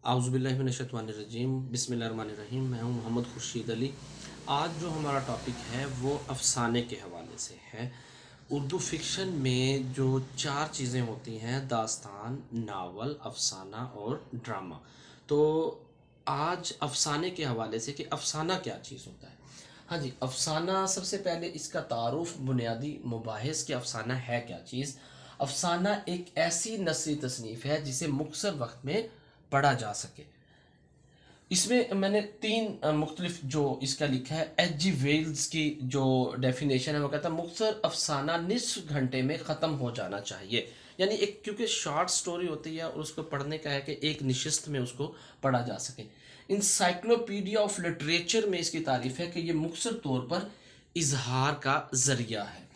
आउज़ुबिल्लाहिमिनश्शैतानिर्रजीम बिस्मिल्लाहिर्रहमानिर्रहीम। मैं हूँ मोहम्मद खुर्शीद अली। आज जो हमारा टॉपिक है वो अफ़साने के हवाले से है। उर्दू फ़िक्शन में जो चार चीज़ें होती हैं, दास्तान, नावल, अफ़साना और ड्रामा। तो आज अफ़साने के हवाले से कि अफ़साना क्या चीज़ होता है। हाँ जी, अफ़साना सबसे पहले इसका तारुफ़ बुनियादी मुबाहिस कि अफ़साना है क्या चीज़। अफ़साना एक ऐसी नस्री तसनीफ़ है जिसे मुख्तसर वक्त में पढ़ा जा सके। इसमें मैंने तीन मुख्तलिफ जो इसका लिखा है, एच जी वेल्स की जो डेफिनेशन है वो कहता है मुख्तसर अफसाना निस्फ घंटे में ख़त्म हो जाना चाहिए। यानी एक, क्योंकि शॉर्ट स्टोरी होती है और उसको पढ़ने का है कि एक निशिस्त में उसको पढ़ा जा सके। इंसाइक्लोपीडिया ऑफ लिटरेचर में इसकी तारीफ है कि ये मुख्तसर तौर पर इजहार का ज़रिया है।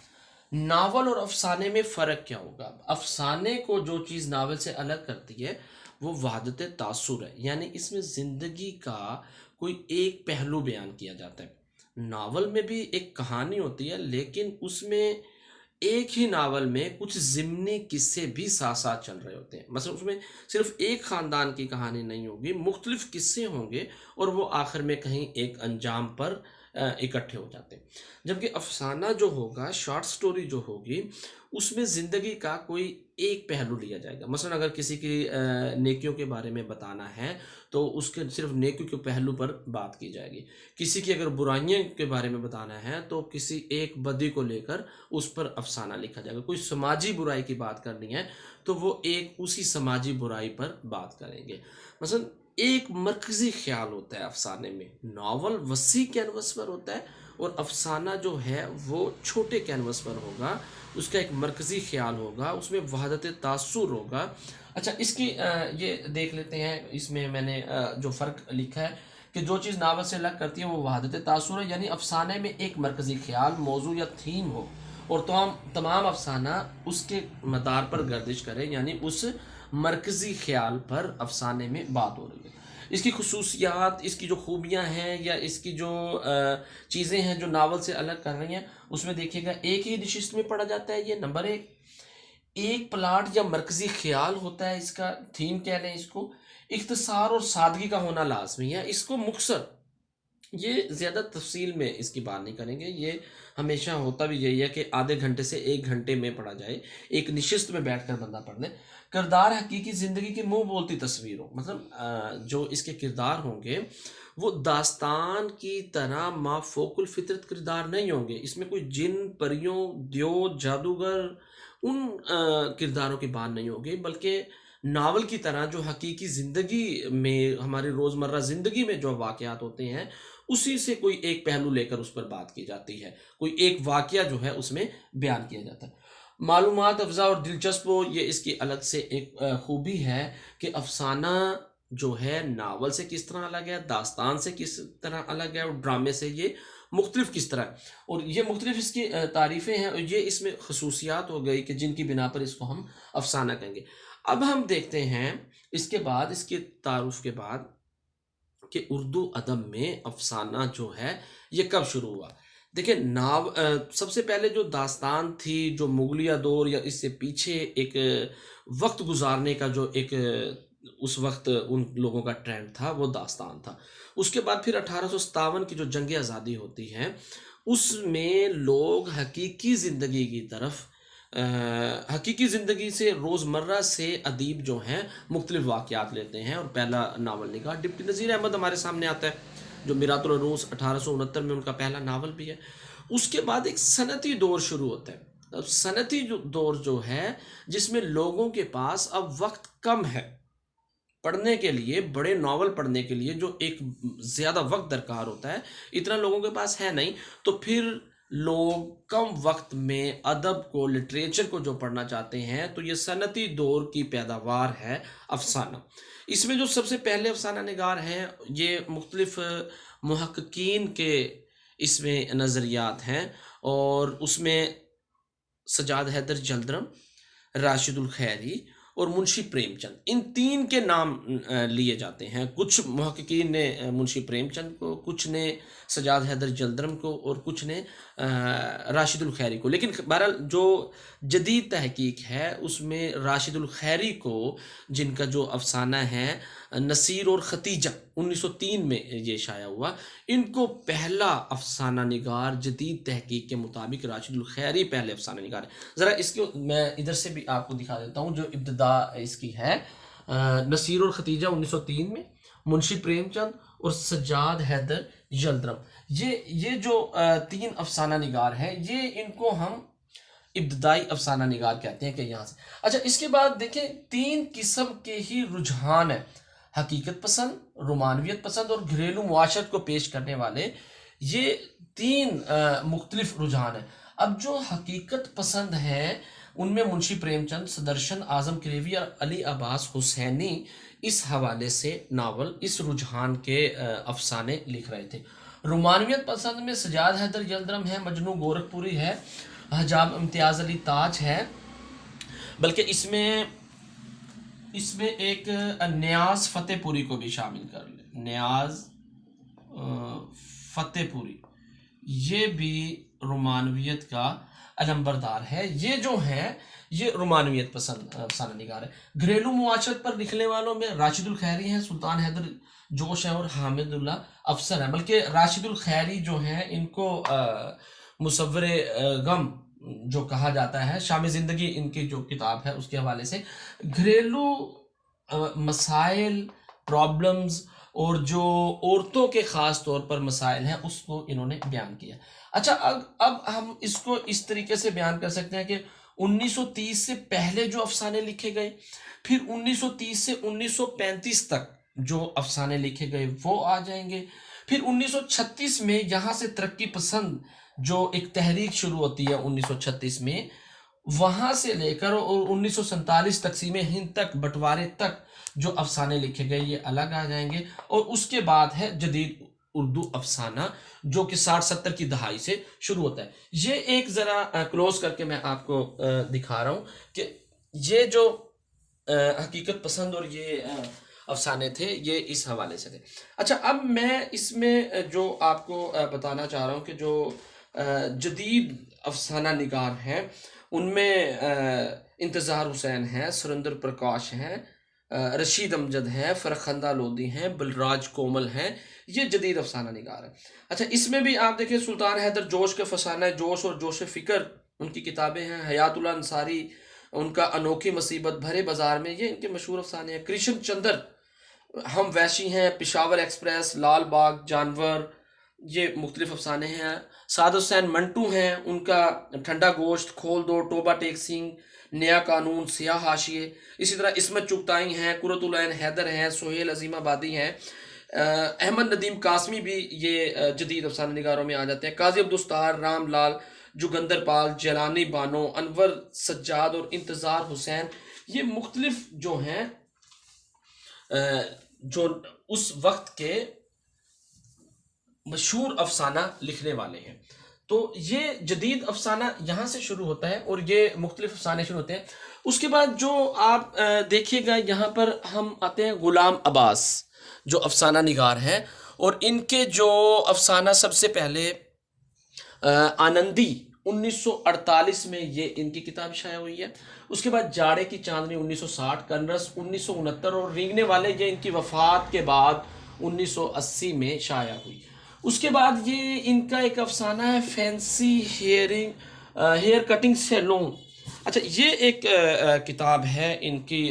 नावल और अफसाने में फ़र्क क्या होगा? अफसाने को जो चीज़ नावल से अलग करती है वो वहादत तासुर है, यानी इसमें ज़िंदगी का कोई एक पहलू बयान किया जाता है। नावल में भी एक कहानी होती है, लेकिन उसमें एक ही नावल में कुछ ज़िम्नी किस्से भी साथ साथ चल रहे होते हैं। मतलब उसमें सिर्फ एक ख़ानदान की कहानी नहीं होगी, मुख्तलिफ किस्से होंगे और वो आखिर में कहीं एक अंजाम पर इकट्ठे हो जाते हैं। जबकि अफसाना जो होगा, शॉर्ट स्टोरी जो होगी, उसमें ज़िंदगी का कोई एक पहलू लिया जाएगा। मसलन अगर किसी की नेकियों के बारे में बताना है तो उसके सिर्फ नेकियों के पहलू पर बात की जाएगी। किसी की अगर बुराइयों के बारे में बताना है तो किसी एक बदी को लेकर उस पर अफसाना लिखा जाएगा। कोई समाजी बुराई की बात करनी है तो वो एक उसी समाजी बुराई पर बात करेंगे। मसलन एक मरकज़ी ख्याल होता है अफसाने में। नावल वसी कैनवस पर होता है और अफसाना जो है वो छोटे कैनवस पर होगा। उसका एक मरकज़ी ख्याल होगा, उसमें वहादत तासुर होगा। अच्छा, इसकी ये देख लेते हैं। इसमें मैंने जो फ़र्क लिखा है कि जो चीज़ नावल से अलग करती है वो वहादत तासुर है, यानी अफसाने में एक मरकज़ी ख्याल, मौजू या थीम हो और तमाम अफसाना उसके मदार पर गर्दिश करे, यानी उस मरकज़ी ख्याल पर अफसाने में बात हो रही है। इसकी खुसूसियात, इसकी जो खूबियाँ हैं या इसकी जो चीज़ें हैं जो नावल से अलग कर रही हैं, उसमें देखिएगा एक ही नशिस्त में पढ़ा जाता है। ये नंबर एक प्लाट या मरकज़ी ख्याल होता है, इसका थीम कह लें इसको। इख्तिसार और सादगी का होना लाजमी है। इसको मुख्तसर, ये ज़्यादा तफ़सील में इसकी बात नहीं करेंगे। ये हमेशा होता भी यही है कि आधे घंटे से 1 घंटे में पढ़ा जाए, एक निशिस्त में बैठकर बंदा पढ़ ले। किरदार हकीकी ज़िंदगी की मुँह बोलती तस्वीर हो, मतलब जो इसके किरदार होंगे वो दास्तान की तरह माफ़ोकुल फ़ितरत किरदार नहीं होंगे। इसमें कोई जिन, परियों, द्योत, जादूगर उन किरदारों की बात नहीं होगी, बल्कि नावल की तरह जो हकीकी ज़िंदगी में, हमारी रोज़मर्रा ज़िंदगी में जो वाक़यात होते हैं, उसी से कोई एक पहलू लेकर उस पर बात की जाती है। कोई एक वाक़या जो है उसमें बयान किया जाता है। मालूमात अफ़ज़ा और दिलचस्प हो, ये इसकी अलग से एक खूबी है कि अफ़साना जो है नावल से किस तरह अलग है, दास्तान से किस तरह अलग है और ड्रामे से ये मुख्तलिफ किस तरह है। और ये मुख्तलिफ इसकी तारीफ़ें हैं और ये इसमें खसूसियात हो गई कि जिनकी बिना पर इसको हम अफ़साना कहेंगे। अब हम देखते हैं इसके बाद, इसके तारुफ़ के बाद, कि उर्दू अदब में अफ़साना जो है ये कब शुरू हुआ। देखिए, सबसे पहले जो दास्तान थी, जो मुगलिया दौर या इससे पीछे एक वक्त गुजारने का जो एक उस वक्त उन लोगों का ट्रेंड था, वो दास्तान था। उसके बाद फिर 1857 की जो जंग आज़ादी होती है, उसमें लोग हकीकी ज़िंदगी की तरफ, हकीकी ज़िंदगी से, रोज़मर्रा से अदीब जो हैं मुख्तलिफ वाक़यात लेते हैं और पहला नावल निगाह डिप्टी नज़ीर अहमद हमारे सामने आता है, जो मिरातुल उरूस 1869 में उनका पहला नावल भी है। उसके बाद एक सनती दौर शुरू होता है। अब सनती जो दौर जो है, जिसमें लोगों के पास अब वक्त कम है पढ़ने के लिए, बड़े नावल पढ़ने के लिए जो एक ज़्यादा वक्त दरकार होता है, इतना लोगों के पास है नहीं। तो फिर लोग कम वक्त में अदब को, लिटरेचर को जो पढ़ना चाहते हैं, तो ये सनती दौर की पैदावार है अफ़साना। इसमें जो सबसे पहले अफ़साना निगार हैं, ये मुख्तलिफ मुहक्किकीन के इसमें नज़रियात हैं और उसमें सजाद हैदर जल्दरम, राशिदुल खैरी और मुंशी प्रेमचंद, इन तीन के नाम लिए जाते हैं। कुछ मुहक्किकीन ने मुंशी प्रेमचंद को, कुछ ने सजाद हैदर जल्दरम को और कुछ ने राशिदुल खैरी को। लेकिन बहरहाल जो जदीद तहकीक है उसमें राशिदुल खैरी को, जिनका जो अफसाना है नसीर और खतीजा 1903 में ये शाया हुआ। इनको पहला अफसाना निगार जदीद तहकीक के मुताबिक राशिदुल खैरी पहले अफसाना निगार है। ज़रा इसको मैं इधर से भी आपको दिखा देता हूँ जो इब्तदा इसकी है। नसीर और खतीजा 1903 में, मुंशी प्रेमचंद और सज्जाद हैदर यलदरम, ये जो तीन अफसाना निगार हैं, ये इनको हम इब्तदाई अफसाना निगार कहते हैं कि यहाँ से। अच्छा, इसके बाद देखें तीन किस्म के ही रुझान है, हकीकत पसंद, रोमानवियत पसंद और घरेलू मुआशरत को पेश करने वाले, ये तीन मुख्तलिफ रुझान हैं। अब जो हकीकत पसंद हैं उनमें मुंशी प्रेमचंद, सदर्शन, आजम करेवी और अली अब्बास हुसैनी इस हवाले से नावल, इस रुझान के अफसाने लिख रहे थे। रोमानवियत पसंद में सज्जाद हैदर यलदरम है, मजनू गोरखपुरी है, हजाब इम्तियाज अली ताज है, बल्कि इसमें एक न्याज फतेहपुरी को भी शामिल कर ले, न्याज फतेहपुरी, ये भी रोमानवियत का अलंबरदार है। ये जो है ये रोमानवियत पसंद अफसाना निगार है। घरेलू मुआशरत पर लिखने वालों में राशिदुल खैरी हैं, सुल्तान हैदर जोश है और हामिदुल्लाह अफसर है। बल्कि राशिदुल खैरी जो हैं इनको मुसव्वरे गम जो कहा जाता है, शाम ज़िंदगी इनकी जो किताब है उसके हवाले से घरेलू मसाइल, प्रॉब्लम्स और जो औरतों के ख़ास तौर पर मसाइल हैं उसको इन्होंने बयान किया। अच्छा, अब हम इसको इस तरीके से बयान कर सकते हैं कि 1930 से पहले जो अफसाने लिखे गए, फिर 1930 से 1935 तक जो अफसाने लिखे गए वो आ जाएंगे। फिर 1936 में यहाँ से तरक्की पसंद जो एक तहरीक शुरू होती है 1936 में, वहाँ से लेकर और 1947 तकसीम हिंद तक, बंटवारे तक जो अफसाने लिखे गए ये अलग आ जाएंगे। और उसके बाद है जदीद उर्दू अफसाना जो कि 60-70 की दहाई से शुरू होता है। ये एक ज़रा क्लोज करके मैं आपको दिखा रहा हूँ कि ये जो हकीकत पसंद और ये अफसाने थे ये इस हवाले से थे। अच्छा, अब मैं इसमें जो आपको बताना चाह रहा हूँ कि जो जदीद अफसाना निगार हैं उनमें इंतज़ार हुसैन हैं, सुरेंद्र प्रकाश हैं, रशीद अमजद हैं, फरखंदा लोधी हैं, बलराज कोमल हैं, ये जदीद अफसाना निगार है। अच्छा, इसमें भी आप देखिए सुल्तान हैदर जोश के फसाना जोश और जोश फ़िक्र उनकी किताबें हैं। हयातुल्लाह अंसारी उनका अनोखी मुसीबत भरे बाजार में, ये इनके मशहूर अफसाने हैं। कृष्ण चंद्र हम वैशी हैं, पिशावर एक्सप्रेस, लाल बाग जानवर, ये मुख्तलिफ अफसाने हैं। साद हुसैन मंटू हैं, उनका ठंडा गोश्त, खोल दो, टोबा टेक सिंह, नया कानून, सियाह हाशिए। इसी तरह इसमत चुगताई हैं, कुर्रतुल ऐन हैदर हैं, सोहेल अजीमाबादी हैं, अहमद नदीम कासमी भी ये जदीद अफसाना निगारों में आ जाते हैं। काजी अब्दुस्तार, राम लाल, जुगंदर पाल, जलानी बानो, अनवर सज्जाद और इंतज़ार हुसैन, ये मुख्तलिफ जो हैं जो उस वक्त के मशहूर अफसाना लिखने वाले हैं। तो ये जदीद अफसाना यहाँ से शुरू होता है और ये मुख्तलिफ अफसाने शुरू होते हैं। उसके बाद जो आप देखिएगा यहाँ पर हम आते हैं गुलाम अब्बास जो अफसाना निगार हैं, और इनके जो अफसाना सबसे पहले आनंदी 1948 में ये इनकी किताब शाया हुई है। उसके बाद जाड़े की चांदनी 1960, कनरस 1969 और रींगने वाले ये इनकी वफ़ात के बाद 1980 में शाया हुई। उसके बाद ये इनका एक अफसाना है फैंसी हेयर कटिंग सैलून। अच्छा, ये एक किताब है इनकी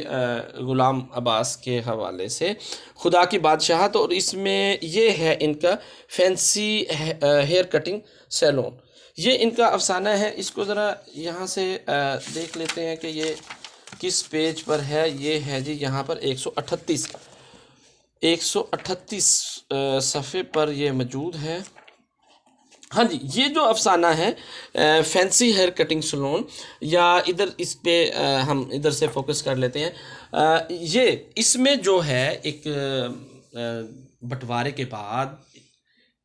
गुलाम अब्बास के हवाले से, खुदा की बादशाहत, और इसमें ये है इनका फैंसी हेयर कटिंग सैलून, ये इनका अफसाना है। इसको ज़रा यहाँ से देख लेते हैं कि ये किस पेज पर है। ये है जी यहाँ पर 138 सफ़े पर ये मौजूद है। हाँ जी, ये जो अफसाना है फैंसी हेयर कटिंग सैलून, या इधर इस पे हम इधर से फोकस कर लेते हैं। ये इसमें जो है एक बंटवारे के बाद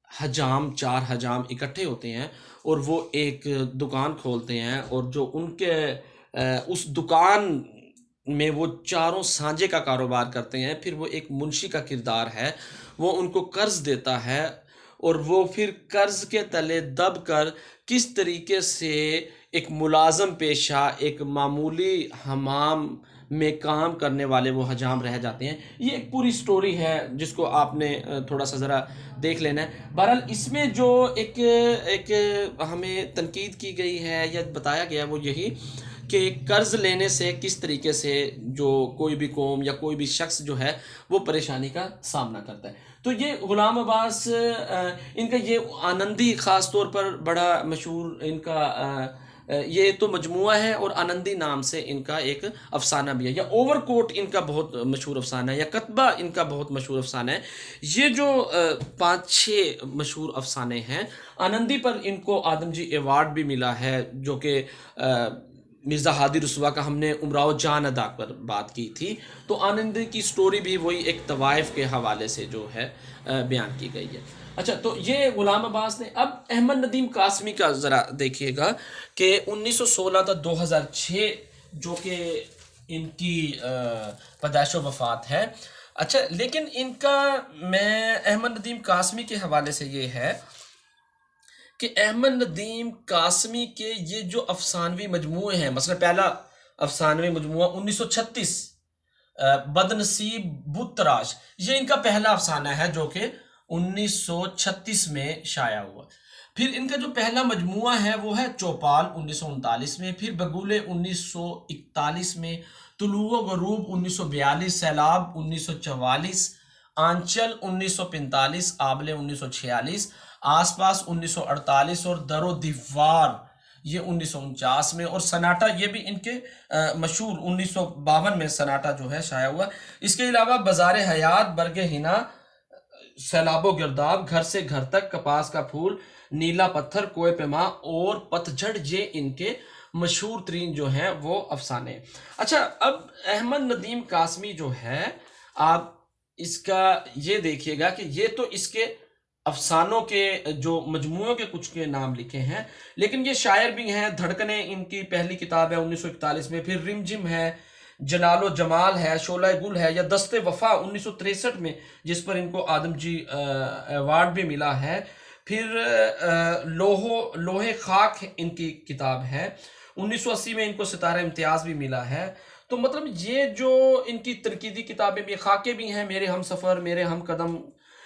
चार हजाम इकट्ठे होते हैं और वो एक दुकान खोलते हैं, और जो उनके उस दुकान में वो चारों सांझे का कारोबार करते हैं। फिर वो एक मुंशी का किरदार है, वो उनको कर्ज देता है और वो फिर कर्ज के तले दब कर किस तरीके से एक मुलाजम पेशा, एक मामूली हमाम में काम करने वाले वो हजाम रह जाते हैं। ये एक पूरी स्टोरी है जिसको आपने थोड़ा सा ज़रा देख लेना है। बहरहाल इसमें जो एक एक हमें तनकीद की गई है या बताया गया है वो यही कि कर्ज़ लेने से किस तरीके से जो कोई भी कौम या कोई भी शख्स जो है वो परेशानी का सामना करता है। तो ये ग़ुलाम अब्बास इनका ये आनंदी ख़ास तौर पर बड़ा मशहूर इनका ये तो मजमुआ है और आनंदी नाम से इनका एक अफसाना भी है, या ओवरकोट इनका बहुत मशहूर अफसाना है, या कतबा इनका बहुत मशहूर अफसाना है। ये जो 5-6 मशहूर अफसाने हैं, आनंदी पर इनको आदमजी अवार्ड भी मिला है, जो कि मिर्ज़ा हादी रसवा का हमने उमराव जान अदा पर बात की थी। तो आनंदी की स्टोरी भी वही एक तवाइफ के हवाले से जो है बयान की गई है। अच्छा, तो ये ग़ुलाम अब्बास ने अब अहमद नदीम कासमी का ज़रा देखिएगा कि 1916 था 2006 जो कि इनकी पैदाइश वफ़ात है। अच्छा, लेकिन इनका मैं अहमद नदीम कासमी के हवाले से ये है कि अहमद नदीम कासमी के ये जो अफसानवी मजमूए हैं, मसलन पहला अफसानवी मजमुआ 1936 बदनसीब बुतराश, ये इनका पहला अफसाना है जो कि 1936 में शाया हुआ। फिर इनका जो पहला मजमुआ है वो है चौपाल 1939 में, फिर बगुले 1941 में, तुलुओ गरूब 1942, सैलाब 1944, आंचल 1945, आबले 1946, आसपास 1948 और दरो दीवार ये 1949 में, और सनाटा ये भी इनके मशहूर 1952 में सनाटा जो है शाया हुआ। इसके अलावा बाजार हयात, बरगे हिना, सैलाबो गिरदाब, घर से घर तक, कपास का फूल, नीला पत्थर, कोय पैमा और पतझड़, ये इनके मशहूर तरीन जो हैं वो अफसाने। अच्छा, अब अहमद नदीम कासमी जो है, आप इसका ये देखिएगा कि ये तो इसके अफसानों के जो मजमुओं के कुछ के नाम लिखे हैं, लेकिन ये शायर भी हैं। धड़कने इनकी पहली किताब है 1941 में, फिर रिमझिम है, जलालो जमाल है, शोला गुल है, या दस्ते वफा 1963 में जिस पर इनको आदमजी अवार्ड भी मिला है। फिर लोहे खाक इनकी किताब है, 1980 में इनको सितारा इम्तियाज भी मिला है। तो मतलब ये जो इनकी तनकीदी किताबें भी, खाके भी हैं, मेरे हम सफ़र, मेरे हम कदम।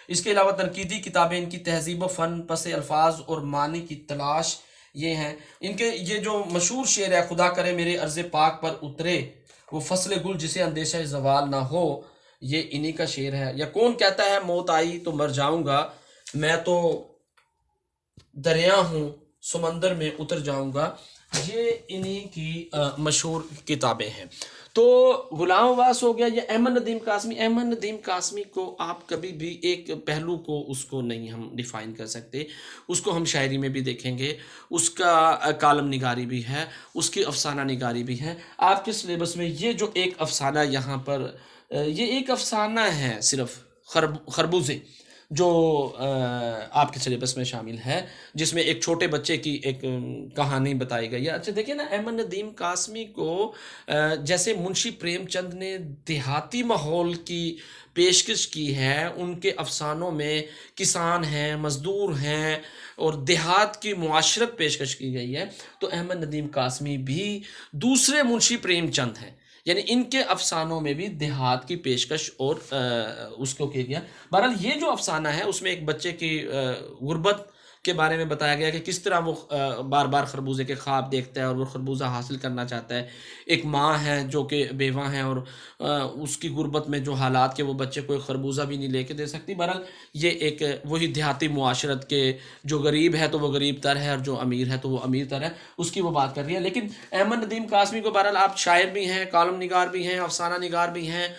इसके अलावा तनकीदी किताबें इनकी तहजीब फ़न, पसे अल्फाज और मानी की तलाश, ये हैं इनके। ये जो मशहूर शेर है, खुदा करे मेरे अर्ज़ पाक पर उतरे वो फसल गुल जिसे अंदेशा जवाल ना हो, ये इन्हीं का शेर है। या कौन कहता है मौत आई तो मर जाऊंगा, मैं तो दरिया हूँ समंदर में उतर जाऊंगा, ये इन्हीं की मशहूर किताबें हैं। तो ग़ुलाम अब्बास हो गया, ये अहमद नदीम कासमी। अहमद नदीम कासमी को आप कभी भी एक पहलू को उसको नहीं हम डिफ़ाइन कर सकते, उसको हम शायरी में भी देखेंगे, उसका कालम निगारी भी है, उसकी अफसाना निगारी भी है। आपके सिलेबस में ये जो एक अफसाना यहाँ पर, ये एक अफसाना है सिर्फ खरबूजे जो आपके सिलेबस में शामिल है, जिसमें एक छोटे बच्चे की एक कहानी बताई गई है। अच्छा देखिए ना, अहमद नदीम कासमी को जैसे मुंशी प्रेमचंद ने देहाती माहौल की पेशकश की है, उनके अफसानों में किसान हैं, मज़दूर हैं और देहात की मुआशरत पेशकश की गई है, तो अहमद नदीम कासमी भी दूसरे मुंशी प्रेमचंद हैं, यानी इनके अफसानों में भी देहात की पेशकश और उसको किया गया। बहरहाल ये जो अफसाना है उसमें एक बच्चे की गुर्बत के बारे में बताया गया कि किस तरह वो बार बार खरबूजे के ख्वाब देखता है और वो खरबूजा हासिल करना चाहता है। एक माँ है जो कि बेवा है और उसकी गुर्बत में जो हालात के वो बच्चे को एक खरबूजा भी नहीं लेके दे सकती। बहरहाल ये एक वही देहाती मुआशरत के, जो गरीब है तो वो गरीब तर है और जो अमीर है तो वो अमीर तर है, उसकी वो बात कर रही है। लेकिन अहमद नदीम कासमी को बहरहाल आप शायर भी हैं, कालम निगार भी हैं, अफसाना निगार भी हैं।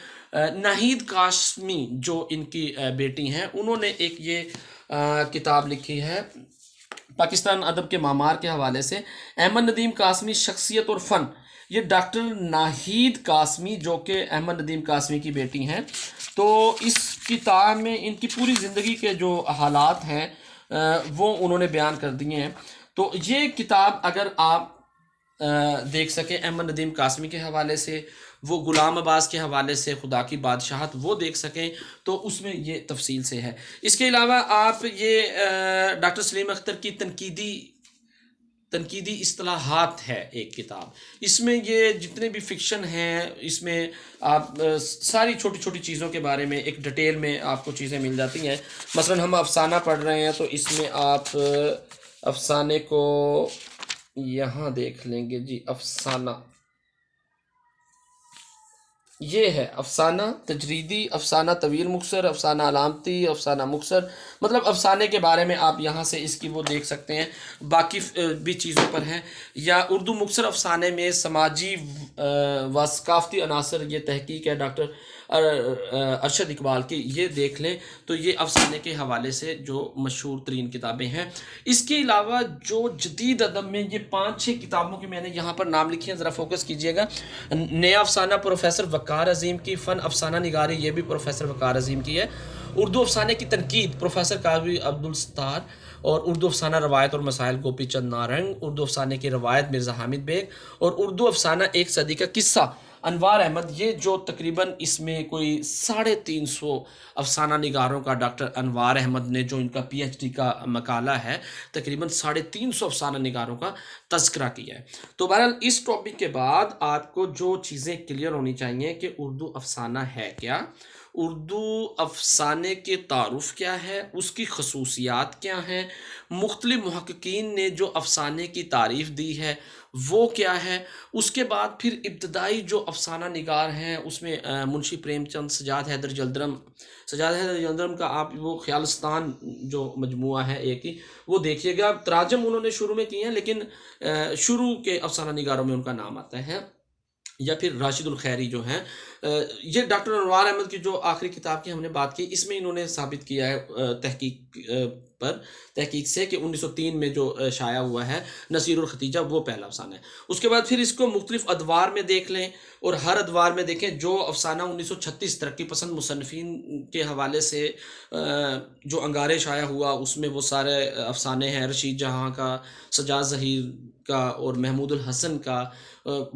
नाहिद कासमी जो इनकी बेटी हैं, उन्होंने एक ये किताब लिखी है पाकिस्तान अदब के मामार के हवाले से, अहमद नदीम कासमी शख्सियत और फ़न। ये डॉक्टर नाहिद कासमी जो कि अहमद नदीम कासमी की बेटी हैं, तो इस किताब में इनकी पूरी ज़िंदगी के जो हालात हैं वो उन्होंने बयान कर दिए हैं। तो ये किताब अगर आप देख सकें अहमद नदीम कासमी के हवाले से, वो ग़ुलाम अब्बास के हवाले से खुदा की बादशाहत वो देख सकें, तो उसमें ये तफसील से है। इसके अलावा आप ये डॉक्टर सलीम अख्तर की तनकीदी तनकीदी इस्तिलाहात है एक किताब। इसमें ये जितने भी फ़िक्शन हैं, इसमें आप सारी छोटी-छोटी चीज़ों के बारे में एक डिटेल में आपको चीज़ें मिल जाती हैं। मसलन हम अफ़साना पढ़ रहे हैं तो इसमें आप अफ़साने को यहाँ देख लेंगे जी। अफ़साना ये है अफ़साना तजरीदी, अफ़साना तवील मुख्तसर, अफ़साना अलामती, अफ़साना मुख्तसर। मतलब अफ़साने के बारे में आप यहाँ से इसकी वो देख सकते हैं। बाकी भी चीज़ों पर हैं। या उर्दू मुख्तसर अफ़साने में समाजी व सकाफ़ती अनासर, ये तहकीक है डॉक्टर अरशद इकबाल की, ये देख लें तो ये अफ़साने के हवाले से जो मशहूर तरीन किताबें हैं। इसके अलावा जो जदीद अदब में ये 5-6 किताबों के मैंने यहाँ पर नाम लिखे हैं, ज़रा फोकस कीजिएगा। नया अफ़साना प्रोफेसर वक़ार अज़ीम की, फ़न अफ़साना निगारी ये भी प्रोफेसर वक़ार अज़ीम की है। उर्दू अफ़साने की तनकीद प्रोफेसर काज़ी अब्दुल सत्तार। और उर्दू अफ़साना रवायत और मसाइल गोपी चंद नारंग। उर्दू अफ़साने की रवायत मिर्ज़ा हामिद बेग। और उर्दू अफ़साना एक सदी का किस्सा अनवार अहमद। ये जो तकरीबन इसमें कोई 350 अफ़साना निगारों का डॉक्टर अनवार अहमद ने जो इनका PhD का मकाला है, तकरीबन 350 अफ़साना निगारों का तज़किरा किया है। तो बहरहाल इस टॉपिक के बाद आपको जो चीज़ें क्लियर होनी चाहिए कि उर्दू अफ़साना है क्या, उर्दू अफ़साने के तारुफ़ क्या है, उसकी खसूसियात क्या हैं, मुख्तलिफ़ मुहक्किकीन ने जो अफ़साने की तारीफ़ दी है वो क्या है। उसके बाद फिर इब्तदाई जो अफ़साना निगार हैं उसमें मुंशी प्रेमचंद, सजाद हैदर जल्द्रम का आप वो ख़यालस्तान जो मजमुआ है एक ही, वो देखिएगा। तराजम उन्होंने शुरू में किए हैं लेकिन शुरू के अफ़साना निगारों में उनका नाम आता है। या फिर राशिदुल खैरी जो हैं, ये डॉक्टर अनवार अहमद की जो आखिरी किताब की हमने बात की, इसमें इन्होंने साबित किया है तहकीक से कि 1903 में जो शाया हुआ है नसीरुल खतीजा, वो पहला अफसाना है। उसके बाद फिर इसको मुख्तलिफ अदवार में देख लें और हर अदवार में देखें। जो अफसाना 1936 तरक्की पसंद मुसन्निफ़ीन के हवाले से जो अंगारे शाया हुआ, उसमें वो सारे अफसाने हैं रशीद जहाँ का, सजाद ज़हीर का और महमूदुल हसन का,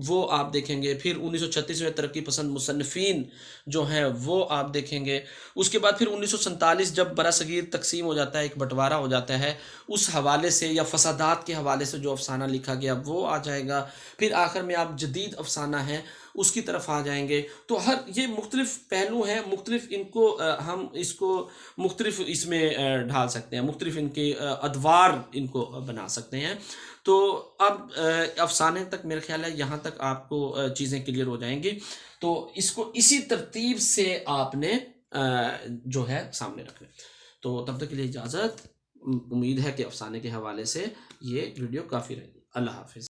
वो आप देखेंगे। फिर 1936 में तरक्की पसंद मुसन्निफ़ीन जो हैं वो आप देखेंगे। उसके बाद फिर 1947 जब बरासगीर तकसीम हो जाता है, एक बंटवारा हो जाता है, उस हवाले से या फसादात के हवाले से जो अफसाना लिखा गया वो आ जाएगा। फिर आखिर में आप जदीद अफसाना है उसकी तरफ आ जाएंगे। तो हर ये मुख्तलिफ़ पहलू हैं, मुख्तलिफ़ इनको हम इसको मुख्तलिफ़ इसमें ढाल सकते हैं, मुख्तलिफ़ इनके अदवार इनको बना सकते हैं। तो अब अफसाने तक मेरे ख्याल है यहाँ तक आपको चीज़ें क्लियर हो जाएंगी। तो इसको इसी तरतीब से आपने जो है सामने रखना। तो तब तक के लिए इजाज़त। उम्मीद है कि अफसाने के हवाले से ये वीडियो काफ़ी रहेगी। अल्लाह हाफ़िज़।